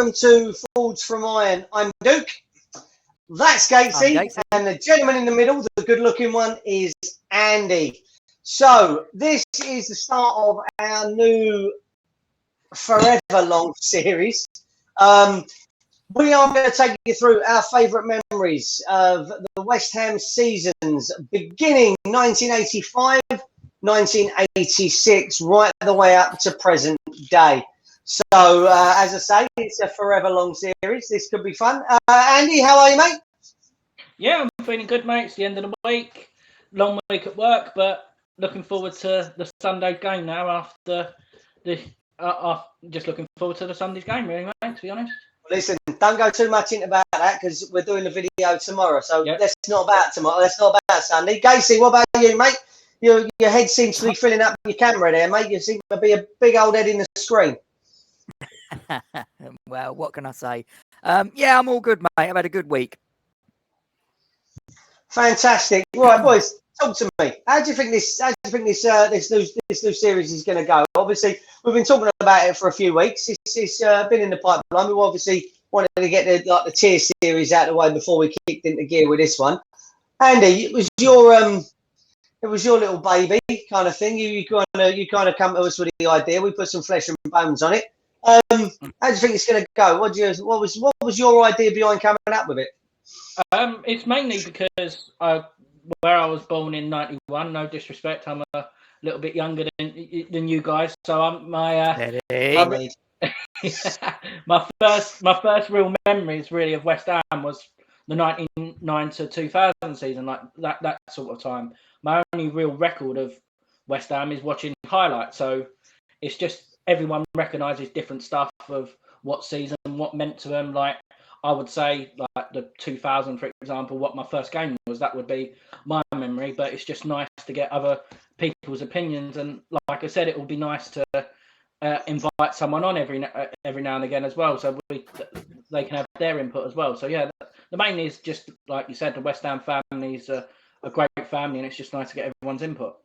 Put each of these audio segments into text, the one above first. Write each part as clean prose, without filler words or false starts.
welcome to Forwards from Iron. I'm Duke. That's Gatesy, and the gentleman in the middle, the good-looking one, is Andy. So this is the start of our new forever long series. We are going to take you through our favourite memories of the West Ham seasons, beginning 1985, 1986, right the way up to present day. So, as I say, it's a forever long series. This could be fun. Andy, how are you, mate? Yeah, I'm feeling good, mate. It's the end of the week. Long week at work, but looking forward to the Sunday game now after the... just looking forward to the Sunday's game, really, mate, to be honest. Listen, don't go too much into about that because we're doing the video tomorrow. So That's not about tomorrow. That's not about Sunday. Casey, what about you, mate? Your head seems to be filling up your camera there, mate. You seem to be a big old head in the screen. Well, what can I say? Yeah, I'm all good, mate. I've had a good week. Fantastic. Right, boys, talk to me. How do you think this new series is going to go? Obviously, we've been talking about it for a few weeks. It's been in the pipeline. We obviously wanted to get the tier series out of the way before we kicked into gear with this one. Andy, it was your little baby kind of thing. You kind of come to us with the idea. We put some flesh and bones on it. How do you think it's going to go? What was your idea behind coming up with it? It's mainly because where I was born in '91. No disrespect, I'm a little bit younger than you guys. So my first real memories really of West Ham was the 1999 to 2000 season, like that sort of time. My only real record of West Ham is watching highlights. So it's just everyone recognises different stuff of what season, what meant to them. Like I would say, like the 2000, for example, what my first game was. That would be my memory. But it's just nice to get other people's opinions, and like I said, it will be nice to invite someone on every now and again as well, so they can have their input as well. So yeah, the main is just like you said, the West Ham family is a great family, and it's just nice to get everyone's input.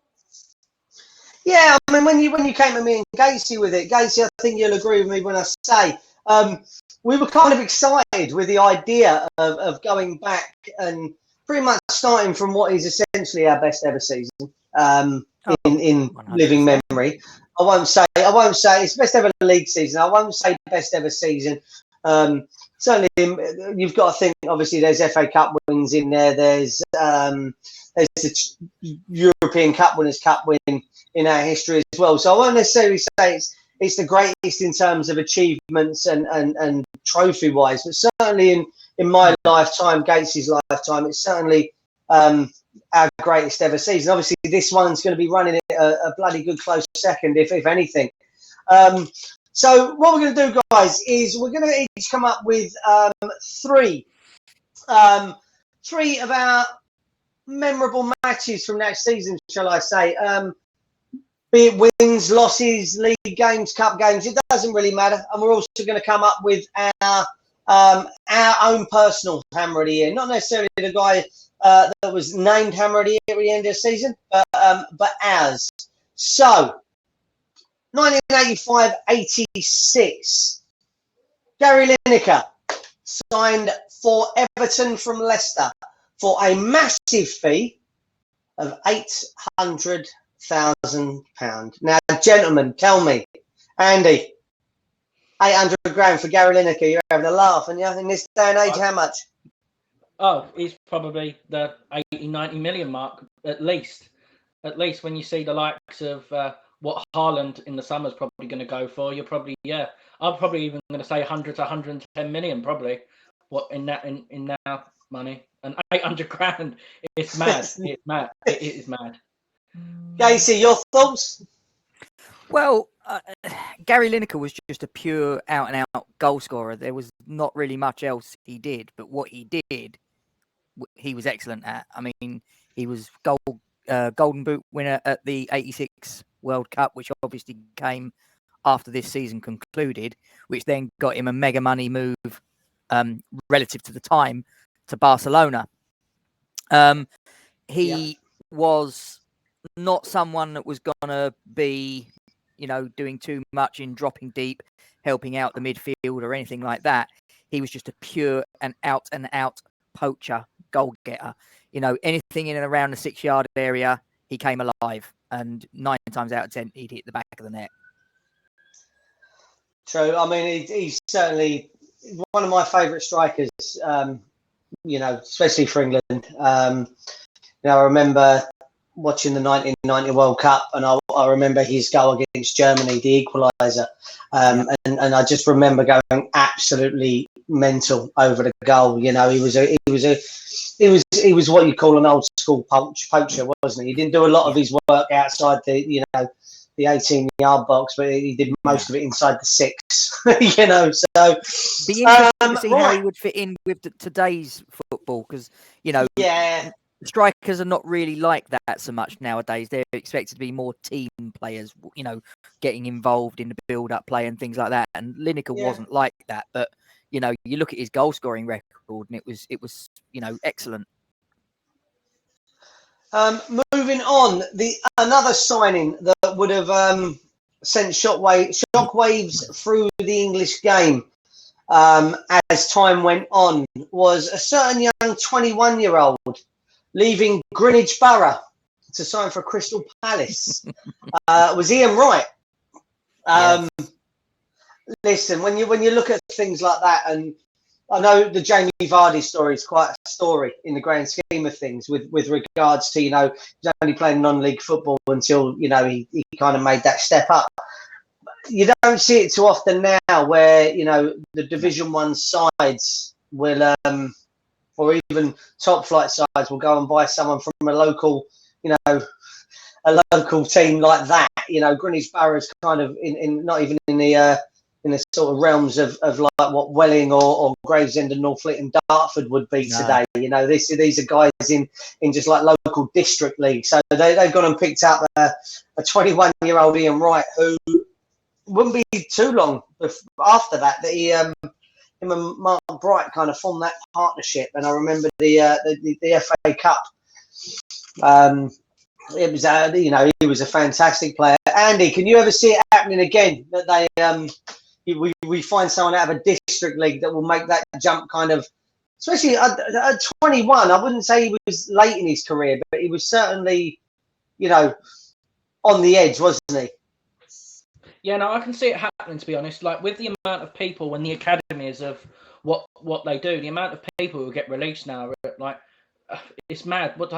Yeah, I mean, when you came to me and Gatesy with it, Gatesy, I think you'll agree with me when I say we were kind of excited with the idea of going back and pretty much starting from what is essentially our best ever season in living memory. I won't say it's best ever league season. I won't say best ever season. Certainly, you've got to think. Obviously, there's FA Cup wins in there. There's the European Cup winners' cup win in our history as well. So I won't necessarily say it's the greatest in terms of achievements and trophy wise, but certainly in my lifetime, Gatesy's lifetime, it's certainly our greatest ever season. Obviously, this one's going to be running it a bloody good close second, if anything. So what we're going to do, guys, is we're going to each come up with three of our memorable matches from that season, shall I say. Be it wins, losses, league games, cup games, it doesn't really matter. And we're also going to come up with our own personal Hammer of the Year. Not necessarily the guy that was named Hammer of the Year at the end of the season, but ours. So, 1985-86, Gary Lineker signed for Everton from Leicester for a massive fee of £800,000. Now, gentlemen, tell me, Andy, 800 grand for Gary Lineker, you're having a laugh, and in this day and age, how much? Oh, he's probably the 80-90 million mark, at least. At least when you see the likes of what Haaland in the summer's probably going to go for, you're probably, I'm probably even going to say 100 to 110 million, probably, what in now money. And 800 grand, it's mad. It's mad. It is mad. Casey, your thoughts? Well, Gary Lineker was just a pure out-and-out goal scorer. There was not really much else he did, but what he did, he was excellent at. I mean, he was Golden Boot winner at the 86 World Cup, which obviously came after this season concluded, which then got him a mega money move relative to the time to Barcelona. He was not someone that was going to be doing too much in dropping deep, helping out the midfield or anything like that. He was just a pure and out poacher, goal getter. Anything in and around the 6-yard area, he came alive. And 9 times out of 10, he'd hit the back of the net. True. I mean, he's certainly one of my favourite strikers, especially for England. I remember watching the 1990 World Cup, and I remember his goal against Germany, the equaliser, and I just remember going absolutely mental over the goal. He was what you call an old school poacher, wasn't he? He didn't do a lot of his work outside the 18-yard box, but he did most of it inside the 6. So be interesting to see how he would fit in with today's football, because strikers are not really like that so much nowadays. They're expected to be more team players, getting involved in the build-up play and things like that. And Lineker wasn't like that. But you look at his goal-scoring record, and it was excellent. Moving on, another signing that would have sent shockwaves through the English game as time went on was a certain young 21-year-old leaving Greenwich Borough to sign for Crystal Palace. Was Iain Wright. Yes. Listen, when you look at things like that, and I know the Jamie Vardy story is quite a story in the grand scheme of things with regards to, he's only playing non-league football until, he kind of made that step up. You don't see it too often now where, the Division 1 sides will, or even top flight sides will go and buy someone from a local, a local team like that. Greenwich Borough is kind of in not even in the sort of realms of like what Welling or Gravesend and Northfleet and Dartford would be today. These are guys in just like local district leagues. So they've gone and picked up a 21-year-old Iain Wright, who wouldn't be too long after that him and Mark Bright kind of formed that partnership. And I remember the FA Cup. It was he was a fantastic player. Andy, can you ever see it happening again, that they we find someone out of a district league that will make that jump, kind of, especially at 21? I wouldn't say he was late in his career, but he was certainly, on the edge, wasn't he? Yeah, no, I can see it happening, to be honest. Like, with the amount of people and the academies of what they do, the amount of people who get released now, like, it's mad. What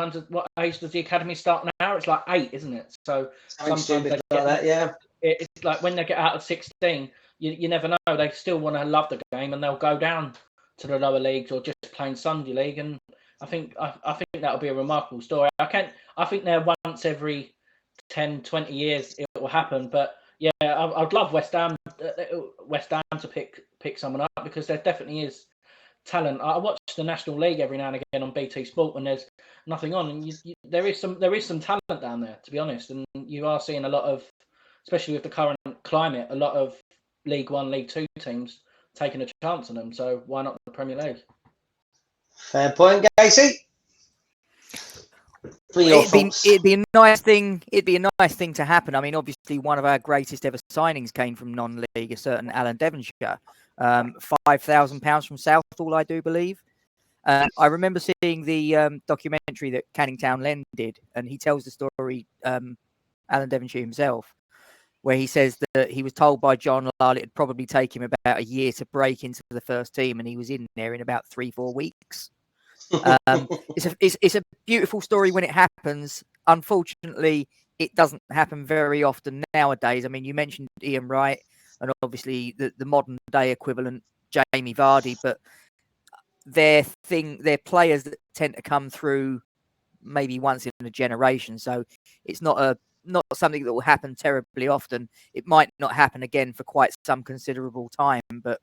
age does the academy start now? It's like 8, isn't it? So sometimes they get that, yeah. It's like when they get out of 16, you never know. They still want to love the game, and they'll go down to the lower leagues or just playing Sunday league. And I think that'll be a remarkable story. I think they're once every 10, 20 years it will happen. But yeah, I'd love West Ham to pick someone up, because there definitely is talent. I watch the National League every now and again on BT Sport when there's nothing on, and there is some talent down there, to be honest. And you are seeing a lot of, especially with the current climate, a lot of League 1, League 2 teams taking a chance on them. So why not the Premier League? Fair point, Gatesy. It'd be a nice thing. It'd be a nice thing to happen. I mean, obviously, one of our greatest ever signings came from non-league, a certain Alan Devonshire, £5,000 from Southall, I do believe. I remember seeing the documentary that Canning Town Len did, and he tells the story, Alan Devonshire himself, where he says that he was told by John Lyle it'd probably take him about a year to break into the first team, and he was in there in about 3-4 weeks. It's a beautiful story when it happens. Unfortunately, it doesn't happen very often nowadays. I mean, you mentioned Iain Wright, and obviously the modern day equivalent, Jamie Vardy, but they're players that tend to come through maybe once in a generation. So it's not something that will happen terribly often. It might not happen again for quite some considerable time, but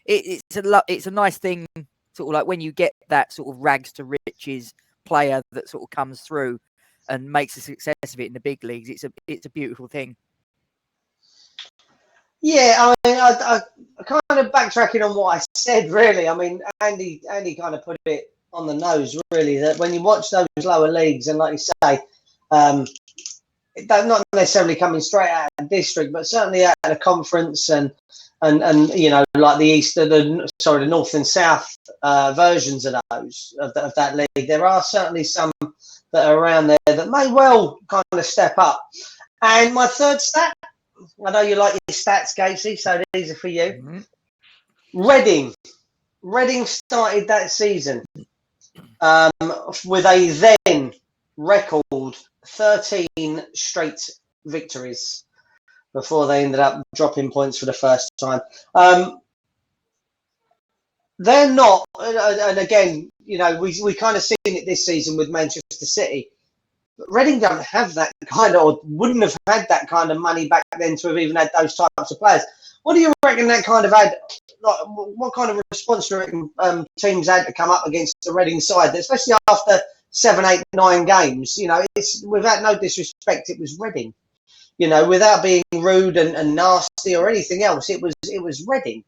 it's a nice thing, sort of like when you get that sort of rags to riches player that sort of comes through and makes a success of it in the big leagues. It's a beautiful thing. Yeah, I mean, I kind of backtracking on what I said, really. I mean, Andy kind of put it on the nose, really, that when you watch those lower leagues, and like you say, not necessarily coming straight out of the district, but certainly out of the conference and you know, like the north and south versions of those of that league. There are certainly some that are around there that may well kind of step up. And my third stat, I know you like your stats, Gatesy, so these are for you. Reading started that season with a then record 13 straight victories before they ended up dropping points for the first time. They're not, and again, you know, we kind of seen it this season with Manchester City. But Reading don't have that kind of, or wouldn't have had that kind of money back then to have even had those types of players. What do you reckon that kind of had? Like, what kind of response do you reckon teams had to come up against the Reading side, especially after 7, 8, 9 games? You know, it's without no disrespect, it was Reading. You know, without being rude and nasty or anything else, it was Reading.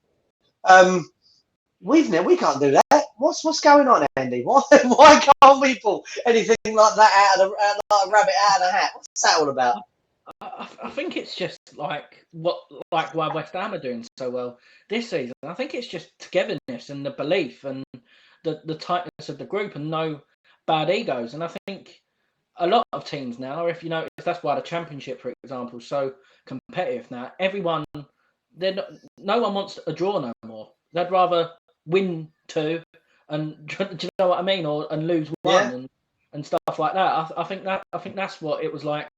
We can't do that. What's going on, Andy? Why can't we pull anything like that out of like a rabbit out of the hat? What's that all about? I think it's just why West Ham are doing so well this season. I think it's just togetherness and the belief and the tightness of the group and no bad egos. And I think a lot of teams now, if you notice, that's why the Championship, for example, is so competitive now. No one wants a draw no more. They'd rather win 2 and do you know what I mean, and lose 1 and stuff like that. I think that's what it was like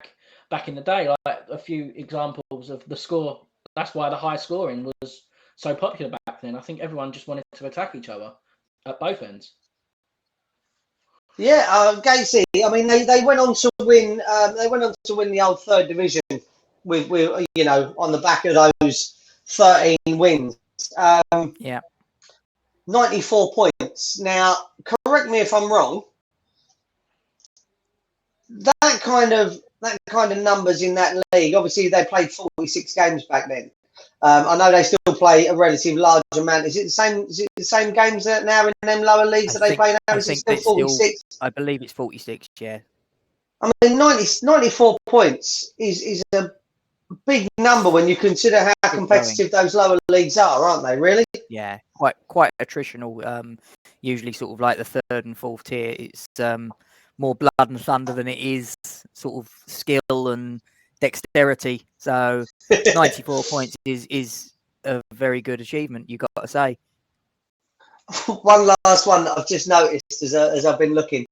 back in the day. Like a few examples of the score. That's why the high scoring was so popular back then. I think everyone just wanted to attack each other at both ends. Yeah, Gatesy. I mean, they went on to win. They went on to win the old 3rd division with you know, on the back of those 13 wins. 94 points. Now, correct me if I'm wrong. That kind of numbers in that league. Obviously, they played 46 games back then. I know they still play a relatively large amount. Is it the same games that now in them lower leagues that they play now? Is it still 46? I believe it's 46. Yeah. I mean, 94 points is a big number when you consider how competitive those lower leagues are, aren't they? Really? Yeah, quite attritional. Usually, sort of like the 3rd and 4th tier. It's more blood and thunder than it is sort of skill and dexterity. So 94 points is a very good achievement, you got to say. One last one that I've just noticed as I've been looking.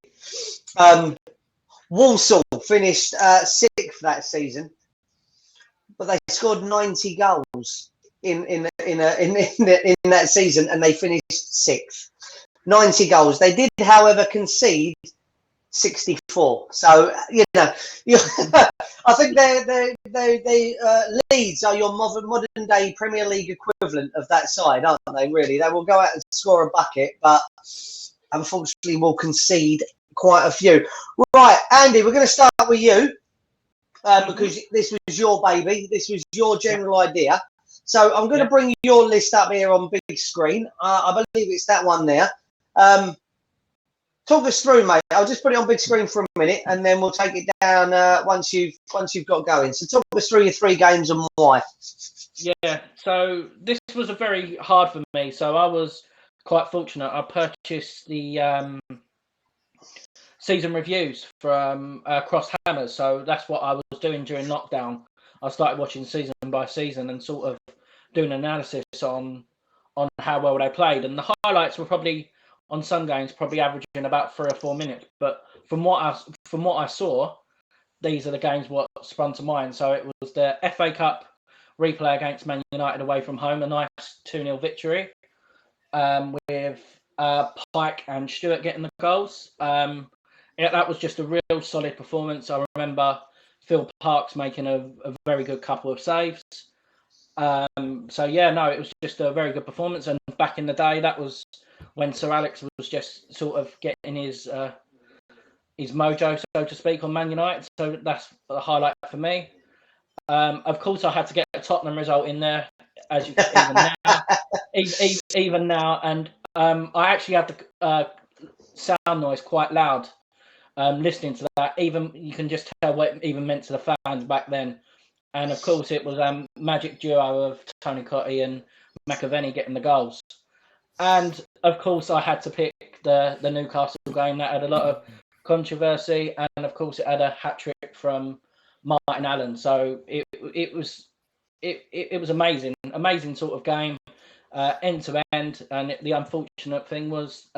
Walsall finished 6th that season, but they scored 90 goals in that season, and they finished 6th. 90 goals. They did, however, concede 64. So you know, I think they Leeds are your modern day Premier League equivalent of that side, aren't they? Really, they will go out and score a bucket, but unfortunately will concede quite a few. Right, Andy, we're going to start with you because this was your baby, this was your general idea. So I'm going to bring your list up here on big screen. I believe it's that one there. Talk us through, mate. I'll just put it on big screen for a minute, and then we'll take it down once you've got going. So talk us through your 3 games and why. Yeah. So this was a very hard for me. So I was quite fortunate. I purchased the season reviews from Cross Hammers. So that's what I was doing during lockdown. I started watching season by season and sort of doing analysis on how well they played. And the highlights were probably, on some games, probably averaging about 3 or 4 minutes. But from what I saw, these are the games what sprung to mind. So it was the FA Cup replay against Man United away from home, a nice 2-0 victory with Pike and Stewart getting the goals. That was just a real solid performance. I remember Phil Parkes making a very good couple of saves. It was just a very good performance. And back in the day, that was when Sir Alex was just sort of getting his mojo, so to speak, on Man United. So that's the highlight for me. Of course, I had to get a Tottenham result in there, as you even now. And I actually had the sound noise quite loud listening to that, even you can just tell what it even meant to the fans back then. And of course, it was magic duo of Tony Cottee and McAvenny getting the goals. And of course, I had to pick the Newcastle game that had a lot of controversy, and of course, it had a hat trick from Martin Allen. So it was amazing sort of game, end to end. And the unfortunate thing was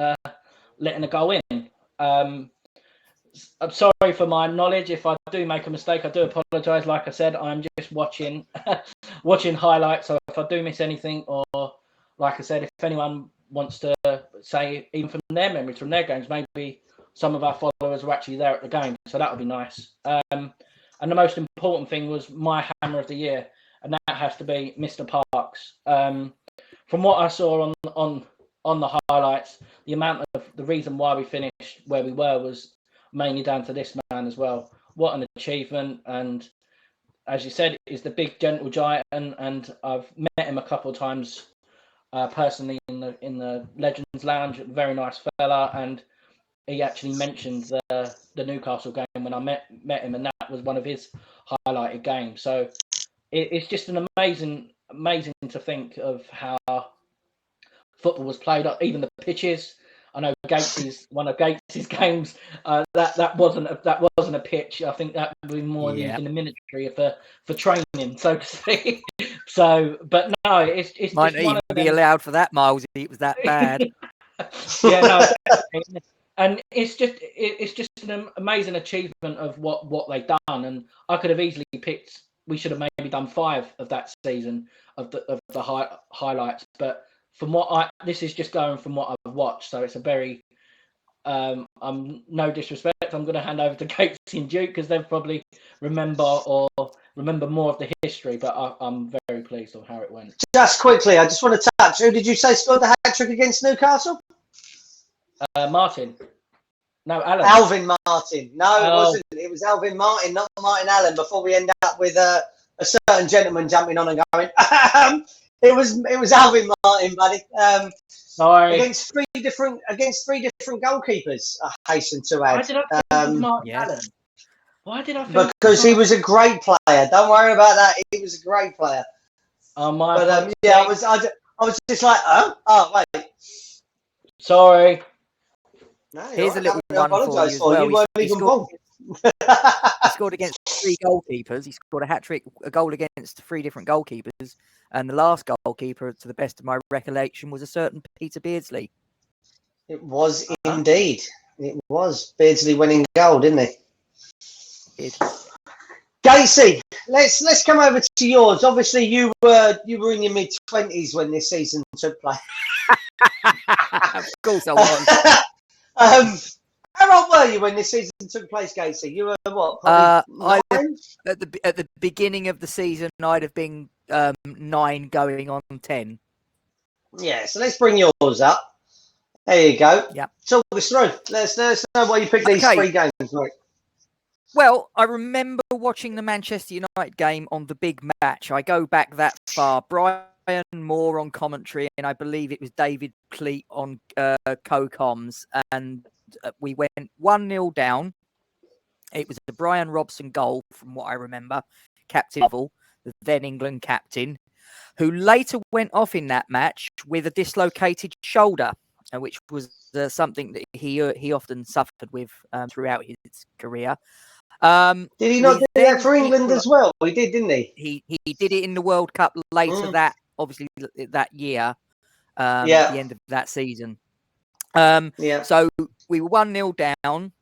letting a goal in. I'm sorry for my knowledge. If I do make a mistake, I do apologise. Like I said, I'm just watching highlights. So if I do miss anything, or like I said, if anyone wants to say, even from their memories, from their games, maybe some of our followers were actually there at the game. So that would be nice. And the most important thing was my hammer of the year, and that has to be Mr. Parks. From what I saw on the highlights, the reason why we finished where we were was mainly down to this man as well. What an achievement. And as you said, he's the big gentle giant, and I've met him a couple of times personally in the Legends Lounge. Very nice fella, and he actually mentioned the Newcastle game when I met him, and that was one of his highlighted games. So it's just an amazing to think of how football was played up, even the pitches. I know one of Gates's games. That wasn't a pitch. I think that would be more in the military for training, so to speak. So, but no, it's might just even be allowed for that, Miles. It was that bad. Yeah, no, definitely. And it's just an amazing achievement of what they've done. And I could have easily picked. We should have maybe done 5 of that season of the highlights, but this is just going from what I've watched, so it's a very I'm no disrespect, I'm going to hand over to Gatesy and Duke because they'll probably remember more of the history, but I'm very pleased on how it went. Just quickly, I just want to touch. Who did you say scored the hat trick against Newcastle? Martin. No, Allen. Alvin Martin. No, it wasn't. It was Alvin Martin, not Martin Allen. Before we end up with a certain gentleman jumping on and going. It was Alvin Martin, buddy. Sorry. Against three different goalkeepers. I hasten to add. Why did I think it was Martin Allen? Why did I think? Because he was a great player. Don't worry about that. He was a great player. Oh my. But yeah, I was just like, oh wait. Sorry. No, here's a little one for you as well. You weren't even born. He scored against 3 goalkeepers. He scored a goal against 3 different goalkeepers. And the last goalkeeper, to the best of my recollection, was a certain Peter Beardsley. It was indeed. It was. Beardsley winning goal, didn't he? Did. Gatesy, let's come over to yours. Obviously, you were in your mid-20s when this season took place. Of course I was. How old were you when this season took place, Gatesy? You were what? Probably 9? At the beginning of the season, I'd have been 9 going on 10. Yeah, so let's bring yours up. There you go. Yeah. Talk us through. Let us know why you picked these 3 games, mate. Well, I remember watching the Manchester United game on the big match. I go back that far. Brian Moore on commentary, and I believe it was David Cleat on co-coms. And we went 1-0 down. It was a Brian Robson goal, from what I remember. Captain Neville, the then England captain, who later went off in that match with a dislocated shoulder, which was something that he often suffered with throughout his career. Did he not do that for England as well? He did, didn't he? He did it in the World Cup later that year, at the end of that season. So we were 1-0 down.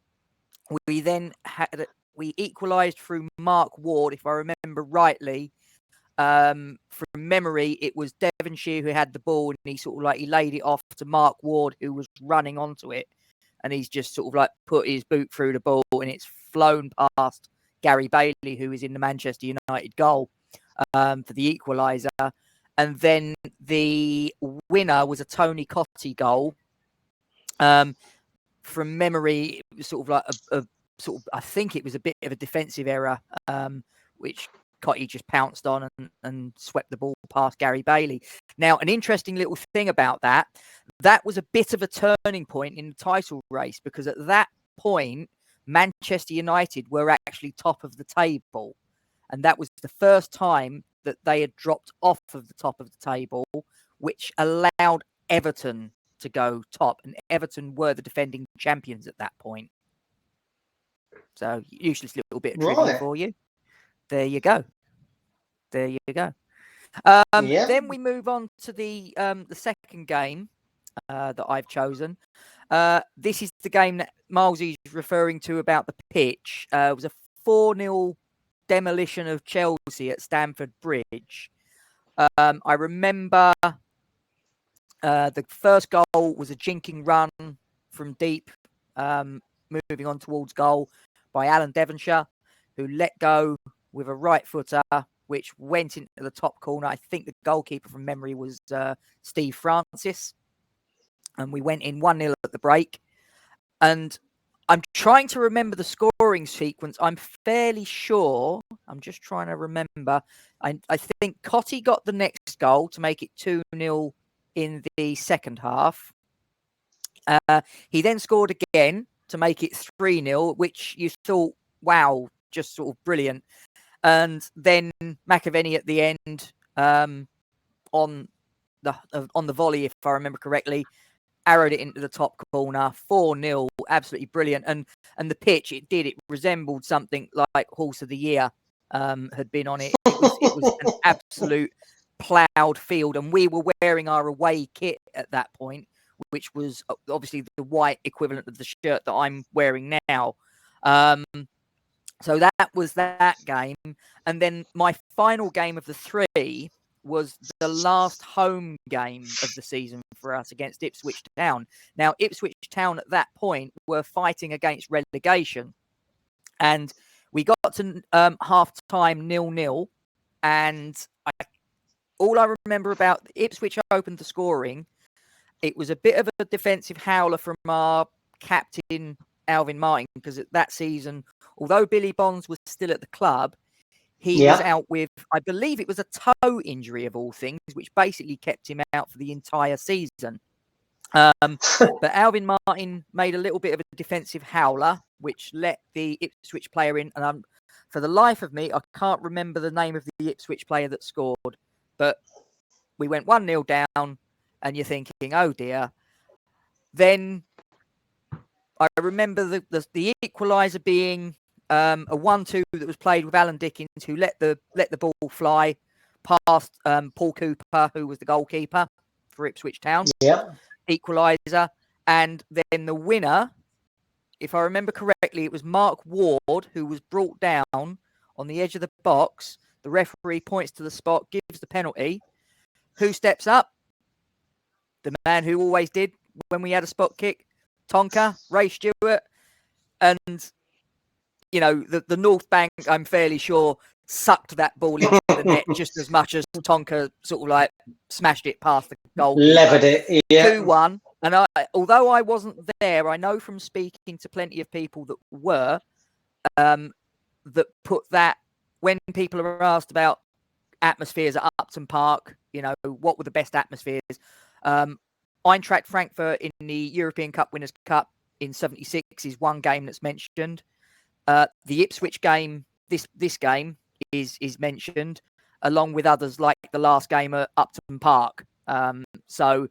We equalised through Mark Ward, if I remember rightly. From memory, it was Devonshire who had the ball, and he laid it off to Mark Ward, who was running onto it, and he's just sort of like put his boot through the ball, and it's flown past Gary Bailey, who was in the Manchester United goal for the equaliser. And then the winner was a Tony Cottee goal. From memory, it was sort of like I think it was a bit of a defensive error, which Cottee just pounced on and swept the ball past Gary Bailey. Now, an interesting little thing about that was a bit of a turning point in the title race, because at that point, Manchester United were actually top of the table. And that was the first time that they had dropped off of the top of the table, which allowed Everton to go top. And Everton were the defending champions at that point. So, useless little bit of trivia for you. There you go. There you go. Then we move on to the second game that I've chosen. This is the game that Miles is referring to about the pitch. It was a 4-0 demolition of Chelsea at Stamford Bridge. I remember the first goal was a jinking run from deep, moving on towards goal by Alan Devonshire, who let go with a right footer, which went into the top corner. I think the goalkeeper from memory was Steve Francis. And we went in 1-0 at the break. And I'm trying to remember the scoring sequence. I'm fairly sure. I'm just trying to remember. I think Cotty got the next goal to make it 2-0 in the second half. He then scored again to make it 3-0, which you thought, wow, just sort of brilliant. And then McAvenny at the end on the volley, if I remember correctly, arrowed it into the top corner, 4-0, absolutely brilliant. And the pitch, it resembled something like Horse of the Year had been on it. It was an absolute ploughed field, and we were wearing our away kit at that point, which was obviously the white equivalent of the shirt that I'm wearing now. So that was that game. And then my final game of the three was the last home game of the season for us against Ipswich Town. Now, Ipswich Town at that point were fighting against relegation. And we got to half-time 0-0. And all I remember about Ipswich opened the scoring. It was a bit of a defensive howler from our captain, Alvin Martin, because at that season, although Billy Bonds was still at the club, he was out with, I believe it was a toe injury of all things, which basically kept him out for the entire season. But Alvin Martin made a little bit of a defensive howler, which let the Ipswich player in. And for the life of me, I can't remember the name of the Ipswich player that scored. But we went 1-0 down, and you're thinking, oh dear. Then I remember the equaliser being a 1-2 that was played with Alan Dickens, who let the ball fly past Paul Cooper, who was the goalkeeper for Ipswich Town. Yeah. Equaliser. And then the winner, if I remember correctly, it was Mark Ward, who was brought down on the edge of the box. The referee points to the spot, gives the penalty. Who steps up? The man who always did when we had a spot kick. Tonka, Ray Stewart. And, you know, the North Bank, I'm fairly sure, sucked that ball into the net just as much as Tonka sort of like smashed it past the goal. Levered it, yeah. 2-1. And although I wasn't there, I know from speaking to plenty of people that were, that put that, when people are asked about atmospheres at Upton Park, you know, what were the best atmospheres? Eintracht Frankfurt in the European Cup Winners' Cup in 76 is one game that's mentioned. The Ipswich game, this game is mentioned, along with others like the last game at Upton Park. So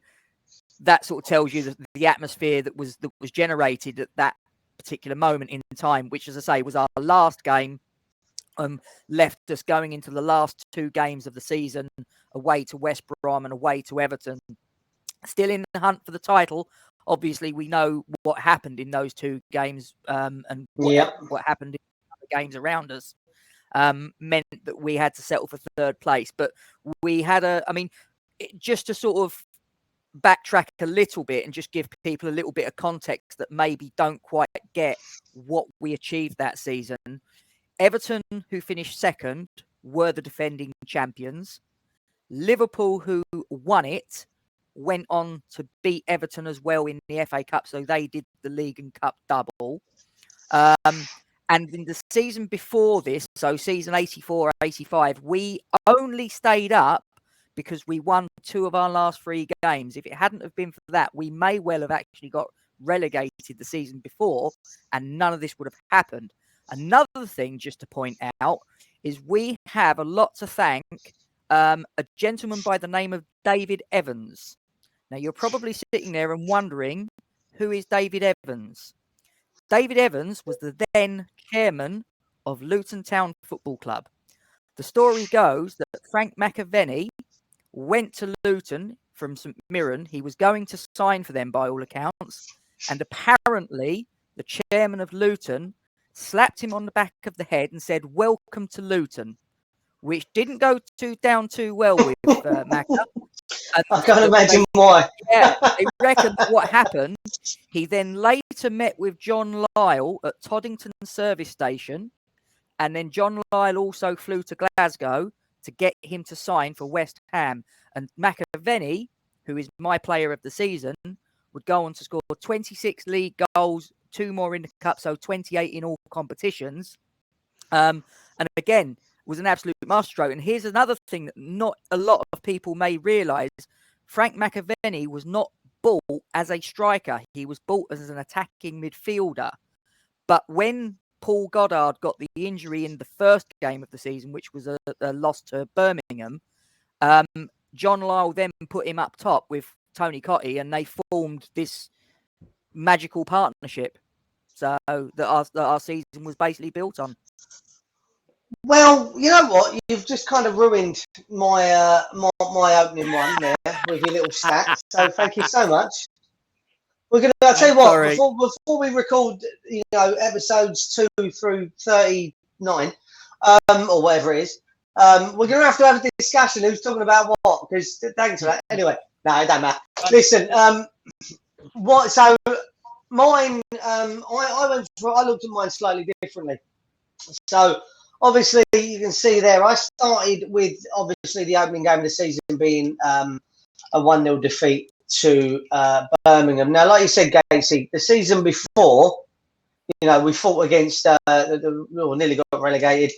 that sort of tells you the atmosphere that was generated at that particular moment in time, which, as I say, was our last game. Left us going into the last two games of the season, away to West Brom and away to Everton. Still in the hunt for the title. Obviously, we know what happened in those two games, and what happened in the games around us meant that we had to settle for third place. But we had just to sort of backtrack a little bit and just give people a little bit of context that maybe don't quite get what we achieved that season. Everton, who finished second, were the defending champions. Liverpool, who won it, went on to beat Everton as well in the FA Cup, so they did the League and Cup double. And in the season before this, so season 84-85, we only stayed up because we won 2 of our last 3 games. If it hadn't have been for that, we may well have actually got relegated the season before, and none of this would have happened. Another thing just to point out is we have a lot to thank a gentleman by the name of David Evans. Now, you're probably sitting there and wondering, who is David Evans? David Evans was the then chairman of Luton Town Football Club. The story goes that Frank McAvenny went to Luton from St Mirren. He was going to sign for them by all accounts. And apparently, the chairman of Luton slapped him on the back of the head and said, "Welcome to Luton," which didn't go down too well with Macca. I can't imagine why. Yeah, they reckon that what happened, he then later met with John Lyle at Toddington Service Station, and then John Lyle also flew to Glasgow to get him to sign for West Ham. And McAvenny, who is my player of the season, would go on to score 26 league goals, 2 more in the cup, so 28 in all competitions. And again, was an absolute masterstroke. And here's another thing that not a lot of people may realise. Frank McAvenny was not bought as a striker. He was bought as an attacking midfielder. But when Paul Goddard got the injury in the first game of the season, which was a loss to Birmingham, John Lyle then put him up top with Tony Cottee, and they formed this magical partnership. So that our season was basically built on. Well, you know what? You've just kind of ruined my my opening one there with your little stats. So thank you so much. We're gonna. I'll tell you what. Before we record, episodes 2 through 39, or whatever it is, we're gonna have a discussion. Who's talking about what? Because thanks for that. Anyway, no, it don't matter. Listen, what? So mine. I looked at mine slightly differently. So. Obviously, you can see there, I started with, obviously, the opening game of the season being a 1-0 defeat to Birmingham. Now, like you said, Gatesy, the season before, we fought against, nearly got relegated.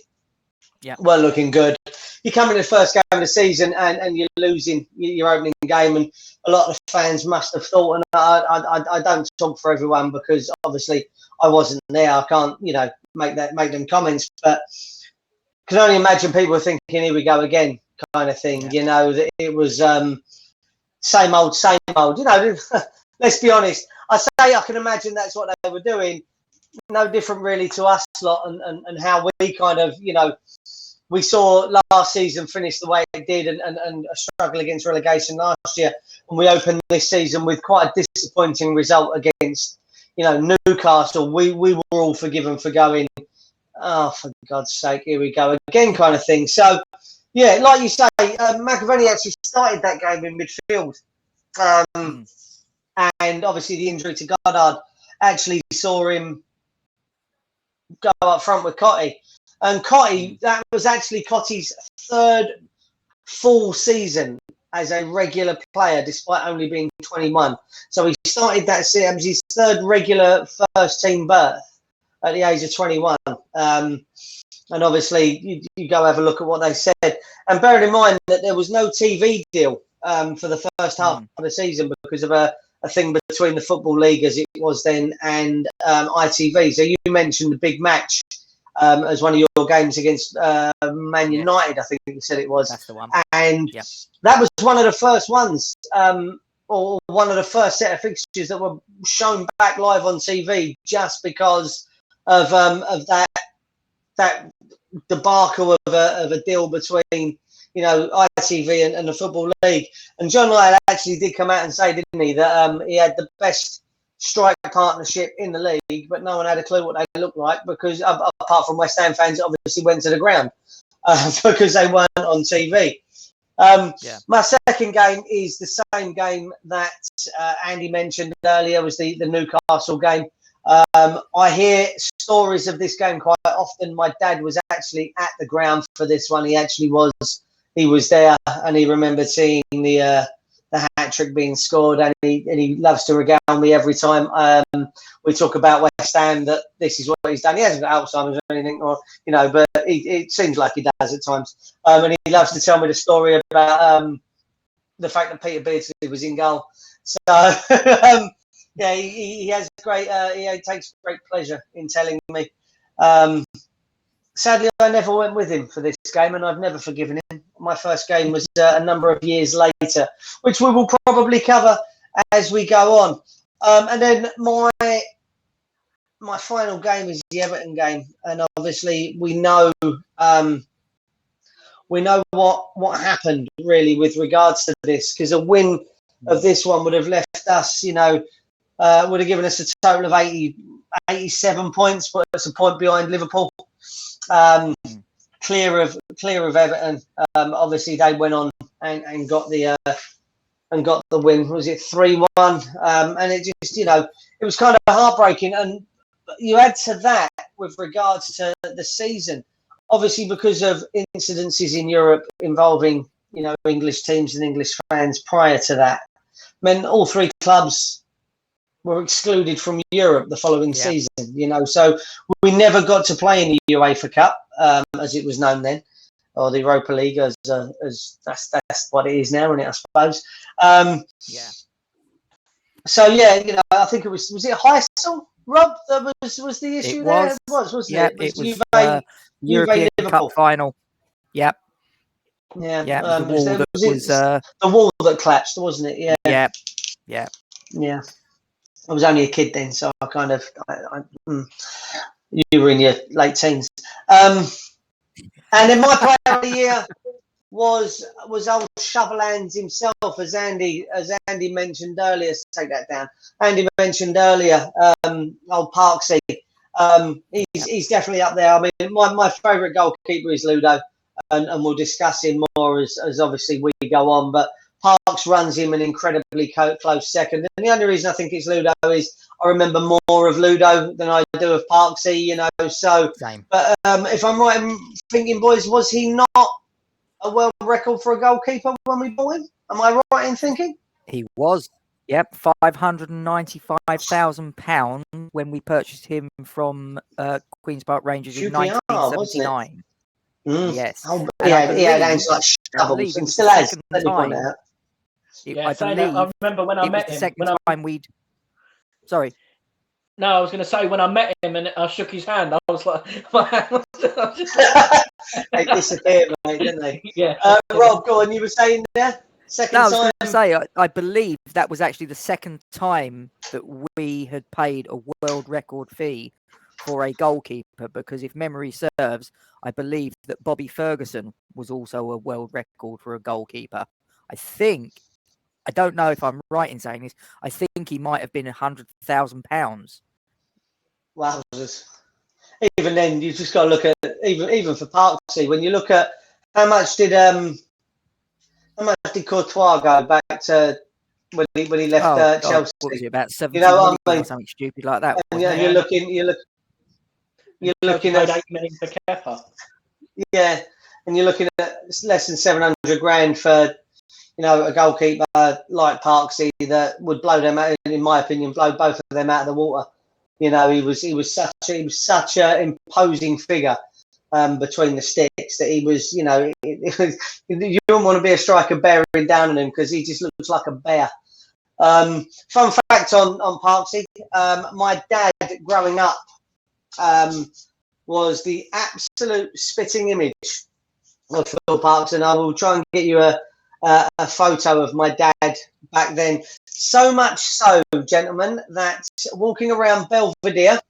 Yeah. Weren't looking good. You come in the first game of the season and you're losing your opening game, and a lot of the fans must have thought, and I don't talk for everyone because, obviously, I wasn't there. I can't, make them comments, but can only imagine people were thinking, here we go again, kind of thing. Yeah. That it was same old. Let's be honest. I can imagine that's what they were doing. No different really to us lot, and how we kind of, we saw last season finish the way it did, and a struggle against relegation last year, and we opened this season with quite a disappointing result against Newcastle. We were all forgiven for going, oh, for God's sake, here we go again, kind of thing. So, yeah, like you say, McAvenny actually started that game in midfield. And obviously the injury to Goddard actually saw him go up front with Cottee. And Cottee, that was actually Cottee's 3rd full season as a regular player, despite only being 21. So he started that season, it was his 3rd regular first team berth at the age of 21. And obviously, you go have a look at what they said. And bearing in mind that there was no TV deal for the first half of the season because of a thing between the Football League, as it was then, and ITV. So you mentioned the big match as one of your games against Man United, I think you said it was. That's the one. And that was one of the first ones, or one of the first set of fixtures that were shown back live on TV, just because of that debacle of a deal between ITV and the Football League. And John Lyle actually did come out and say, didn't he, that he had the best strike partnership in the league, but no one had a clue what they looked like, because apart from West Ham fans, obviously went to the ground because they weren't on TV. My second game is the same game that Andy mentioned earlier, was the Newcastle game. I hear stories of this game quite often. My dad was actually at the ground for this one. He was there, and he remembered seeing the hat trick being scored, and he loves to regale me every time we talk about West Ham that this is what he's done. He hasn't got Alzheimer's or anything, but it seems like he does at times. And he loves to tell me the story about the fact that Peter Beardsley was in goal. So yeah, he has great. He takes great pleasure in telling me. Sadly, I never went with him for this game, and I've never forgiven him. My first game was a number of years later, which we will probably cover as we go on. And then my final game is the Everton game, and obviously we know what happened really with regards to this, because a win of this one would have left us, would have given us a total of 87 points, put us a point behind Liverpool. Clear of Everton. Obviously, they went on and got the win. Was it 3-1? And it just, it was kind of heartbreaking. And you add to that with regards to the season, obviously because of incidences in Europe involving, English teams and English fans prior to that, meant all three clubs were excluded from Europe the following season, so we never got to play in the UEFA Cup, as it was known then, or the Europa League, as that's what it is now, isn't it, I suppose. So I think it was it Heysel, Rob, that was the issue there? It was, wasn't it? It was Juve European Liverpool Cup final. Yep. Yeah. The wall the wall that collapsed, wasn't it? Yeah. Yeah. I was only a kid then, so I kind of. You were in your late teens, and then my player of the year was old Shovelhands himself, as Andy mentioned earlier. Let's take that down. Andy mentioned earlier, old Parksy. He's definitely up there. I mean, my favourite goalkeeper is Ludo, and we'll discuss him more as obviously we go on, but. Parks runs him an incredibly close second. And the only reason I think it's Ludo is I remember more of Ludo than I do of Parksy, so. Same. But if I'm right in thinking, boys, was he not a world record for a goalkeeper when we bought him? Am I right in thinking? He was. Yep, £595,000 when we purchased him from Queen's Park Rangers in 1979. Yes. Oh, yeah, he had hands like shovels and still has. Let me point out. I remember when I met him. The second time we'd. Sorry. No, I was going to say when I met him and I shook his hand, I was like, they disappeared, mate, didn't they? Yeah. Rob, go on. You were saying there. I was going to say I believe that was actually the second time that we had paid a world record fee for a goalkeeper, because if memory serves, I believe that Bobby Ferguson was also a world record for a goalkeeper. I don't know if I'm right in saying this. I think he might have been £100,000. Wow. Even then, you just got to look at even for Parksy. When you look at how much did Courtois go back to when he left Chelsea? What was it, about 70 million or something stupid like that? And you're looking at 8 million for Kepa. Yeah, and you're looking at less than 700 grand for. A goalkeeper like Parksy that would blow them out, in my opinion, blow both of them out of the water. He was such a imposing figure between the sticks that he was. You don't want to be a striker bearing down on him because he just looks like a bear. Fun fact on Parksy: my dad growing up was the absolute spitting image of Phil Parks, and I will try and get you a photo of my dad back then. So much so, gentlemen, that walking around Belvedere,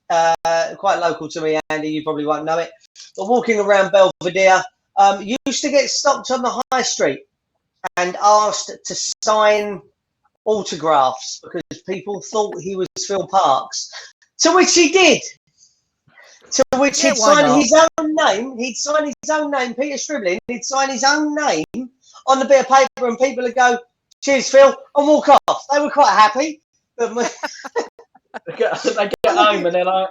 quite local to me, Andy, you probably won't know it, but walking around Belvedere, used to get stopped on the high street and asked to sign autographs because people thought he was Phil Parks, to which he did. To which he'd sign his own name. He'd sign his own name, Peter Stribling. He'd sign his own name on the bit of paper, and people would go, "Cheers, Phil," and walk off. They were quite happy. They get home and they're like,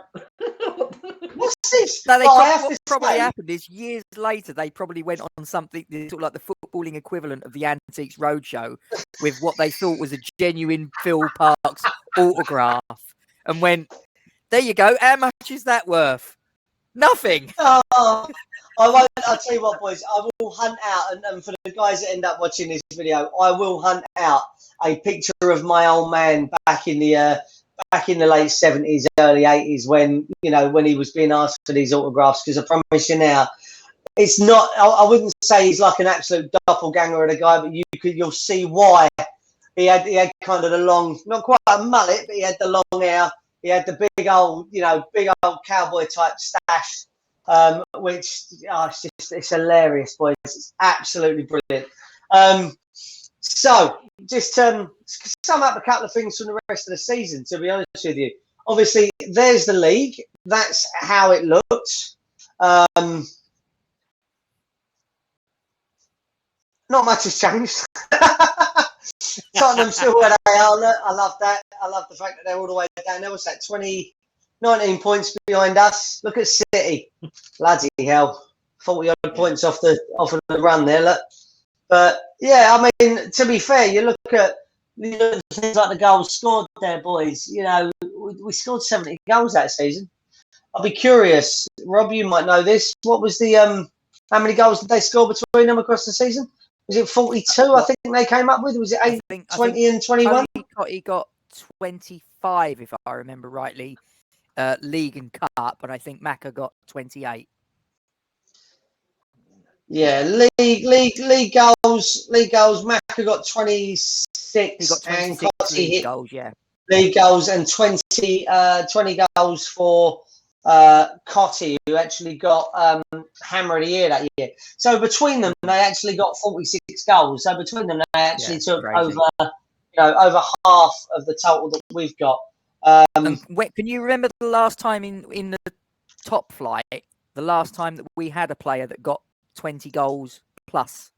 "What's this?" What probably happened is years later they probably went on something sort of like the footballing equivalent of the Antiques Roadshow with what they thought was a genuine Phil Parks autograph, and went, "There you go. How much is that worth?" Nothing. Oh, I won't. I'll tell you what, boys. I will hunt out, and for the guys that end up watching this video, I will hunt out a picture of my old man back in the late 70s, early 80s, when he was being asked for these autographs. Because I promise you now, it's not. I wouldn't say he's like an absolute doppelganger of the guy, but you'll see why. He had kind of the long, not quite a mullet, but he had the long hair. He had the big old cowboy type stash. Which it's hilarious, boys. It's absolutely brilliant. So just sum up a couple of things from the rest of the season, to be honest with you. Obviously, there's the league. That's how it looks. Not much has changed. Tottenham still where they are. I love that. I love the fact that they're all the way down there. What's that? 19 points behind us. Look at City. Bloody hell. 40 odd points off the run there. Look. But yeah, I mean, to be fair, you look at things like the goals scored there, boys. We scored 70 goals that season. I'll be curious. Rob, you might know this. What was the how many goals did they score between them across the season? Was it 42? I think they came up with. Was it 20 and 21? He got 25, if I remember rightly. League and cup, but I think Macca got 28. Yeah, league goals. Macca got 26. He got 26 league goals. Yeah, league goals and 20 goals for Cotty, who actually got Hammer of the Year that year. So between them, they actually got 46 goals. So between them, they actually took over half of the total that we've got. Can you remember the last time in the top flight, the last time that we had a player that got 20 goals plus?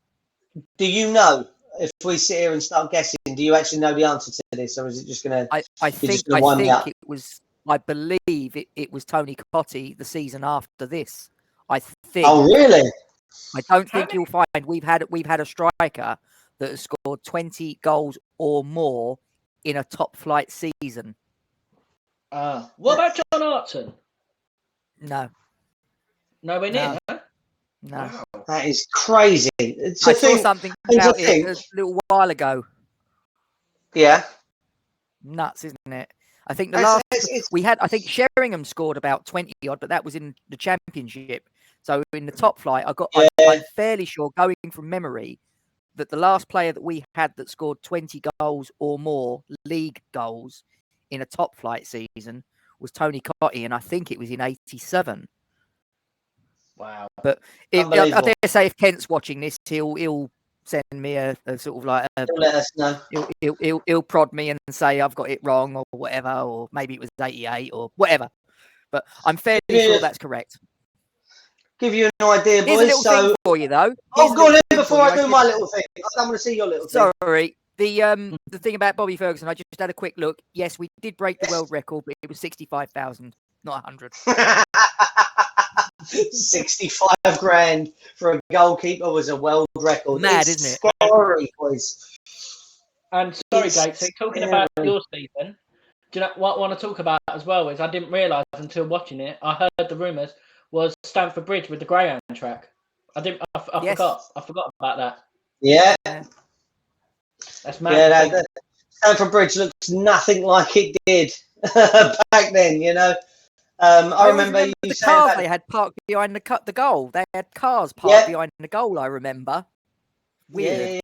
Do you know, if we sit here and start guessing, do you actually know the answer to this, or is it just going to... I think I believe it was Tony Cotty the season after this. I think. Oh, really? I don't think you'll find we've had a striker that has scored 20 goals or more in a top flight season. What about John Arton? No. Nowhere near, huh? No. Wow. That is crazy. I saw something about it a little while ago. Yeah. Nuts, isn't it? I think the last we had, I think Sheringham scored about 20 odd, but that was in the Championship. So in the top flight, I'm fairly sure, going from memory, that the last player that we had that scored 20 goals or more, league goals, in a top flight season was Tony Cotty, and I think it was in 87. Wow. But I dare say if Kent's watching this, he'll send me a sort of like he'll let us know. He'll prod me and say I've got it wrong or whatever, or maybe it was 88 or whatever. But I'm fairly sure that's correct. Give you an idea, boys. Here's a little thing for you, though. Go on in before I do my little thing. I don't want to see your little thing. Sorry. The thing about Bobby Ferguson, I just had a quick look. Yes, we did break the world record, but it was 65,000, not 100. 65 grand for a goalkeeper was a world record. Mad, isn't it? Scary, boys. And sorry, Gatesy, talking about your season, do you know what I want to talk about as well is I didn't realise until watching it, I heard the rumours, was Stamford Bridge with the Greyhound track. I forgot about that. Yeah. That's mad. Yeah, Stamford Bridge looks nothing like it did back then, I remember you the saying cars that they had parked behind the goal. They had cars parked behind the goal, I remember. Weird.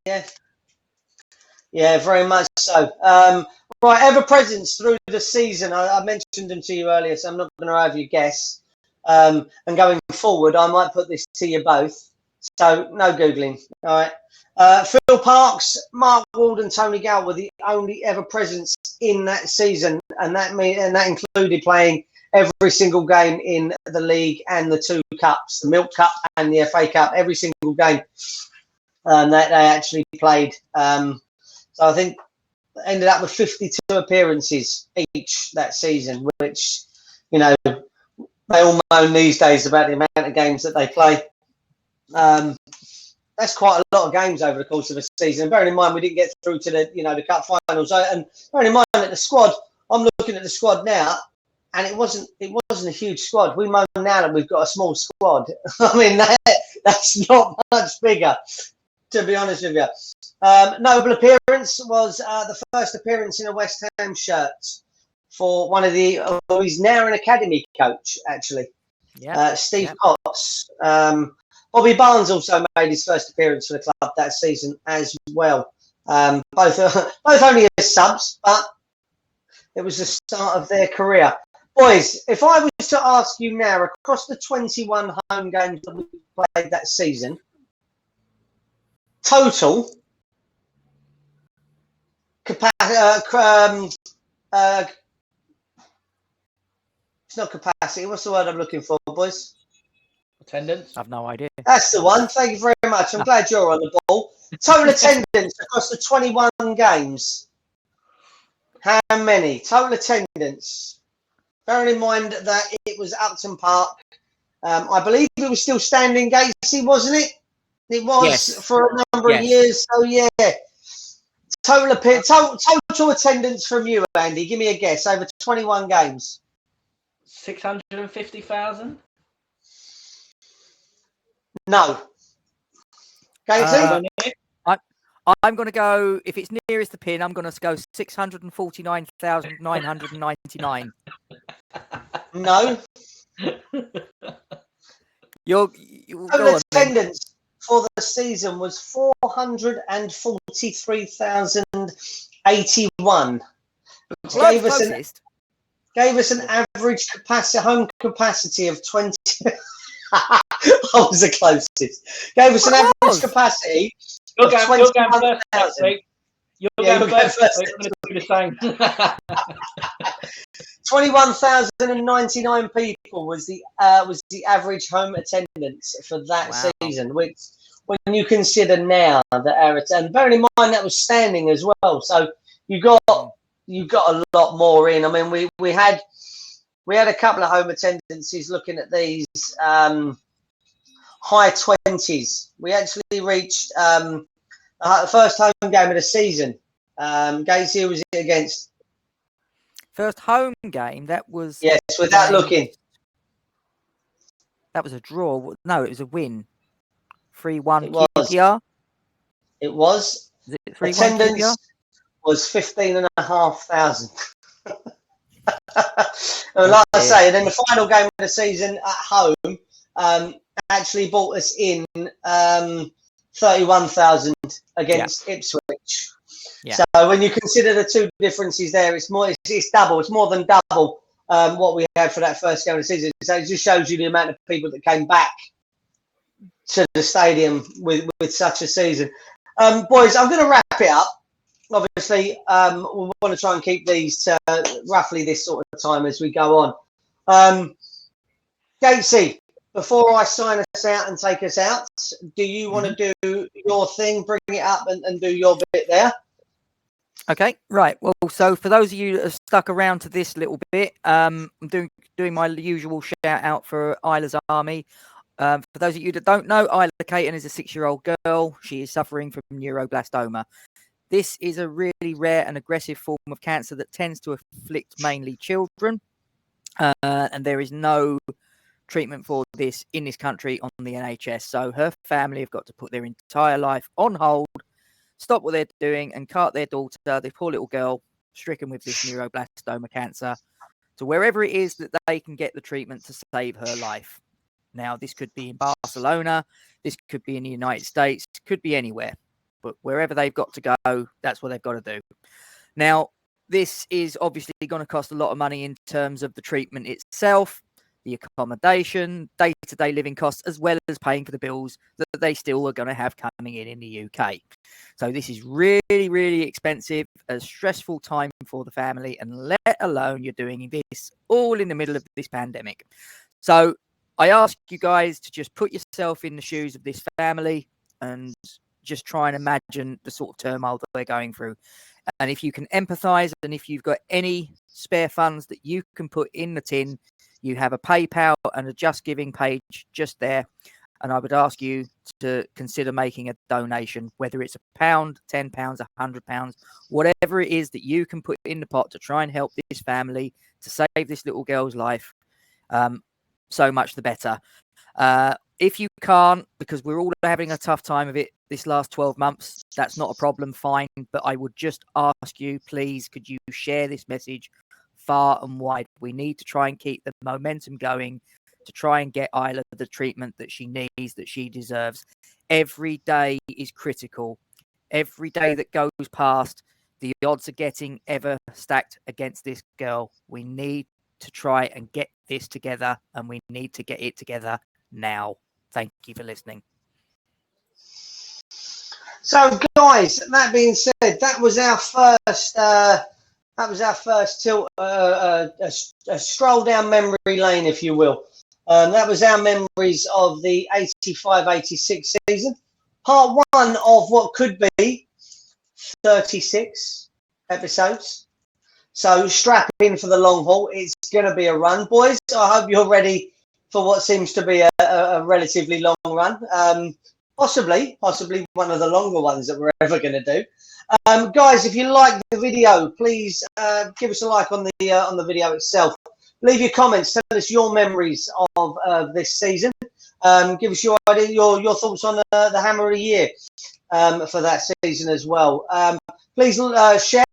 Yeah, very much so. Right, ever presence through the season. I mentioned them to you earlier, so I'm not going to have you guess. And going forward, I might put this to you both. So no Googling. All right. Phil Parkes, Mark Ward and Tony Gale were the only ever presence in that season, and that included playing every single game in the league and the two cups, the Milk Cup and the FA Cup, every single game that they actually played. So I think ended up with 52 appearances each that season, which, they all moan these days about the amount of games that they play. That's quite a lot of games over the course of a season. And bearing in mind we didn't get through to the cup finals, and bearing in mind that the squad, I'm looking at the squad now. and it wasn't a huge squad. We moan now that we've got a small squad. I mean, that's not much bigger, to be honest with you. Notable appearance was the first appearance in a West Ham shirt for one of the. He's now an academy coach, actually. Yeah. Steve Potts. Bobby Barnes also made his first appearance for the club that season as well. Both only as subs, but it was the start of their career. Boys, if I was to ask you now, across the 21 home games that we played that season, total capacity, it's not capacity, what's the word I'm looking for, boys? Attendance? I've no idea. That's the one. Thank you very much. I'm glad you're on the ball. Total attendance across the 21 games. How many? Total attendance. Bearing in mind that it was Upton Park. I believe it was still standing Gatesy, wasn't it? It was for a number of years. So, yeah. Total attendance from you, Andy. Give me a guess. Over 21 games. 650,000? No. Gatesy? I'm going to go, if it's nearest the pin, I'm going to go 649,999. No. Total attendance for the season was 443,081. Gave us an average home capacity of 20. I was the closest. Gave us an average capacity. You're going first next week. You're going first. I'm going to do the same. 21,099 people was the average home attendance for that season. Which, when you consider now that and bearing in mind that was standing as well, so you got a lot more in. I mean, we had a couple of home attendances looking at these high 20s. We actually reached the first home game of the season. Gatesy, was it against? First home game, that was... Yes, without looking. That was a draw. No, it was a win. 3-1 QPR. It was. Attendance was 15,500. Like I say, and then the final game of the season at home actually brought us in 31,000 against Ipswich. Yeah. So when you consider the two differences there, it's double. It's more than double what we had for that first game of the season. So it just shows you the amount of people that came back to the stadium with such a season. Boys, I'm going to wrap it up. Obviously, we want to try and keep these to roughly this sort of time as we go on. Gatesy, before I sign us out and take us out, do you want to do your thing, bring it up and do your bit there? Okay, right. Well, so for those of you that have stuck around to this little bit, I'm doing my usual shout out for Isla's Army. For those of you that don't know, Love Kaiten is a 6-year-old girl. She is suffering from neuroblastoma. This is a really rare and aggressive form of cancer that tends to afflict mainly children. And there is no treatment for this in this country on the NHS. So her family have got to put their entire life on hold, stop what they're doing, and cart their daughter, the poor little girl, stricken with this neuroblastoma cancer, to wherever it is that they can get the treatment to save her life. Now, this could be in Barcelona, this could be in the United States, could be anywhere. But wherever they've got to go, that's what they've got to do. Now, this is obviously going to cost a lot of money in terms of the treatment itself, the accommodation, day-to-day living costs, as well as paying for the bills that they still are going to have coming in the UK. So this is really, really expensive, a stressful time for the family, and let alone you're doing this all in the middle of this pandemic. So I ask you guys to just put yourself in the shoes of this family and just try and imagine the sort of turmoil that they're going through. And if you can empathize, and if you've got any spare funds that you can put in the tin, you have a PayPal and a Just Giving page just there. And I would ask you to consider making a donation, whether it's £1, £10, £100, whatever it is that you can put in the pot to try and help this family, to save this little girl's life. So much the better. If you can't, because we're all having a tough time of it this last 12 months, that's not a problem, fine. But I would just ask you, please, could you share this message far and wide? We need to try and keep the momentum going, to try and get Isla the treatment that she needs, that she deserves. Every day is critical. Every day that goes past, the odds are getting ever stacked against this girl. We need to try and get this together, and we need to get it together now. Thank you for listening. So, guys, that being said, that was our first tilt, a stroll down memory lane, if you will. That was our memories of the 85-86 season. Part one of what could be 36 episodes. So strap in for the long haul. It's going to be a run, boys. I hope you're ready for what seems to be a relatively long run. Possibly one of the longer ones that we're ever going to do. Guys, if you like the video, please give us a like on the video itself. Leave your comments. Tell us your memories of this season. Give us your idea, your thoughts on the Hammer of the Year for that season as well. Please share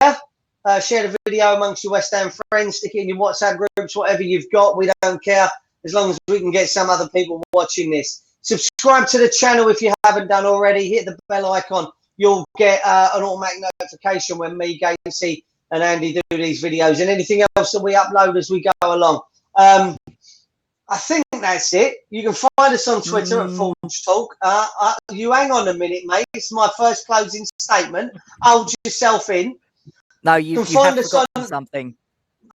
the video amongst your West Ham friends. Stick it in your WhatsApp groups, whatever you've got. We don't care, as long as we can get some other people watching this. Subscribe to the channel if you haven't done already. Hit the bell icon. You'll get an automatic notification when me, Gatesy, and Andy do these videos, and anything else that we upload as we go along. I think that's it. You can find us on Twitter at Forge Talk. You hang on a minute, mate. It's my first closing statement. Hold yourself in. No, you have forgotten something.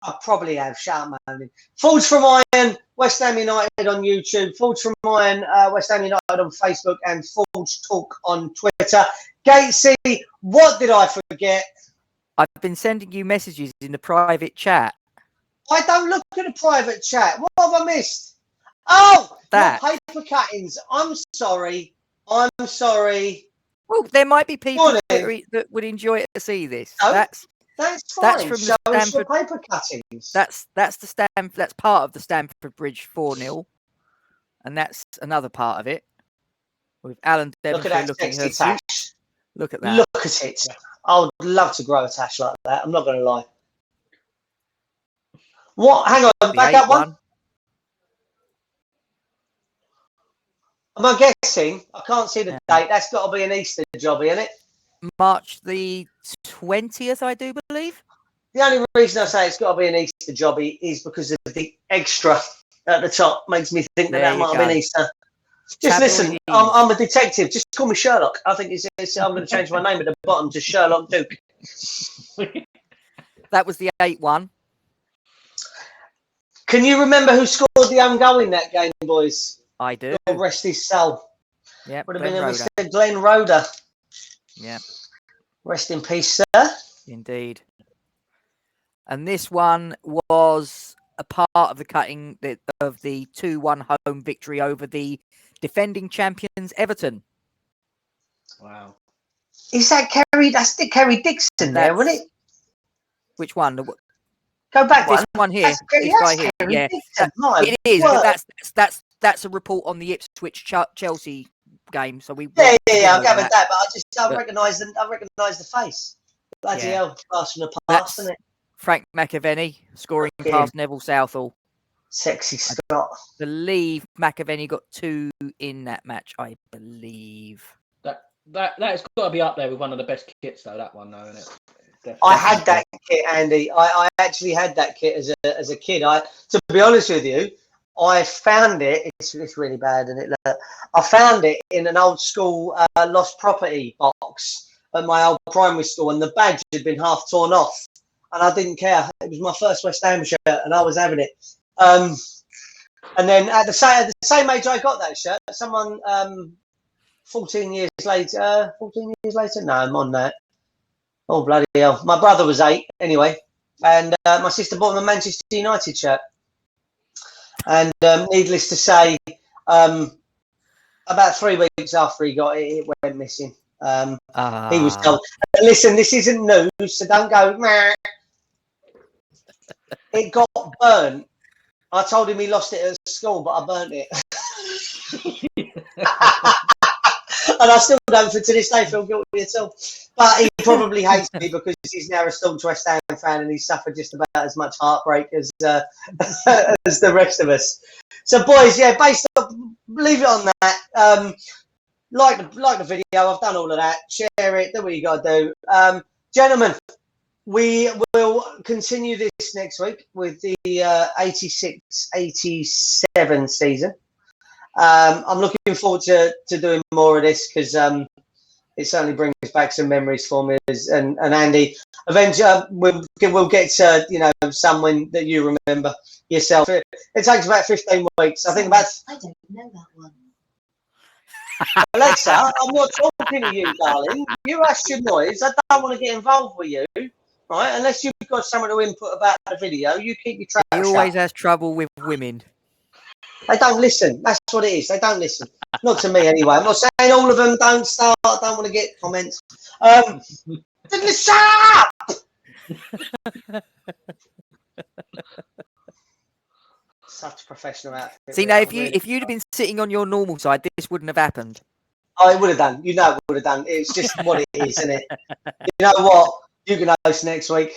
I probably have. Shut up, man. Forge from Iron, West Ham United on YouTube. Forge from Iron, West Ham United on Facebook, and Forge Talk on Twitter. Gatesy, what did I forget? I've been sending you messages in the private chat. I don't look at the private chat. What have I missed? Oh, that paper cuttings. I'm sorry. Well, there might be people that would enjoy to see this. No, that's fine. That's from the Stamford paper cuttings. That's That's part of the Stamford Bridge 4-0, and that's another part of it. With Alan Devonshire looking at her tash. Look at that. Look at it. I would love to grow a tash like that. I'm not going to lie. What? Hang on. Back up one. Am I guessing? I can't see the date. That's got to be an Easter job, isn't it? March the 20th, I do believe. The only reason I say it's got to be an Easter jobby is because of the extra at the top. Makes me think that might have been Easter. Just listen, I'm a detective. Just call me Sherlock. I think I'm going to change my name at the bottom to Sherlock Duke. That was the 8-1. Can you remember who scored the own goal in that game, boys? I do. God rest his soul. Yeah, would have been Mr. Glenn Roeder. Yeah. Rest in peace, sir. Indeed. And this one was a part of the cutting of the 2-1 home victory over the defending champions Everton. Wow. Is that Kerry? That's Kerry Dixon there, wasn't it? Which one? Go back this one here. This guy here. Yeah. It is, but that's a report on the Ipswich Chelsea game. So I'll go with that, but I recognise the face. Bloody hell, pass from the past, isn't it? Frank McAvenny scoring past Neville Southall. Sexy Scott. I believe McAvenny got 2 in that match. I believe that's got to be up there with one of the best kits, though. That one, though, isn't it? Definitely. I had that kit, Andy. I actually had that kit as a kid. To be honest with you, I found it. It's really bad, isn't it? I found it in an old school lost property box at my old primary school, and the badge had been half torn off, and I didn't care. It was my first West Ham shirt, and I was having it. And then at the same age I got that shirt, someone 14 years later. No, I'm on that. Oh, bloody hell. My brother was 8 anyway. And my sister bought him a Manchester United shirt. And needless to say, about 3 weeks after he got it, it went missing. He was Ah. told, listen, this isn't news, so don't go, meh. It got burnt. I told him he lost it at school, but I burnt it. And I still don't, to this day, feel guilty at all. But he probably hates me because he's now a staunch West Ham fan and he's suffered just about as much heartbreak as as the rest of us. So, boys, yeah, based on, leave it on that. Like the video, I've done all of that. Share it, do what you got to do. Gentlemen, we will continue this next week with the 86-87 season. I'm looking forward to doing more of this because it certainly brings back some memories for me. And Andy, eventually we'll get to someone that you remember yourself. It takes about 15 weeks. I think about. I don't know that one. Alexa, I'm not talking to you, darling. You hush your noise. I don't want to get involved with you, right? Unless you've got someone to input about the video, you keep your trap He shut. always has trouble with women. They don't listen. That's what it is. They don't listen. Not to me, anyway. I'm not saying all of them don't start. I don't want to get comments. Shut up! Such a professional outfit. See, now, if you'd have been sitting on your normal side, this wouldn't have happened. Oh, it would have done. You know it would have done. It's just what it is, isn't it? You know what? You can host next week.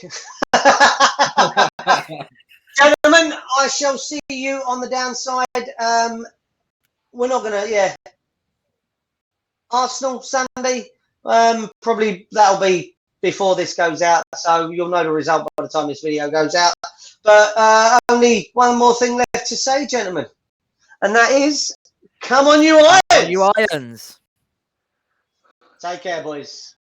Gentlemen, I shall see you on the downside. We're not going to, Arsenal Sunday. Probably that'll be before this goes out, so you'll know the result by the time this video goes out. But only one more thing left to say, gentlemen, and that is, come on, you Irons! You irons. Take care, boys.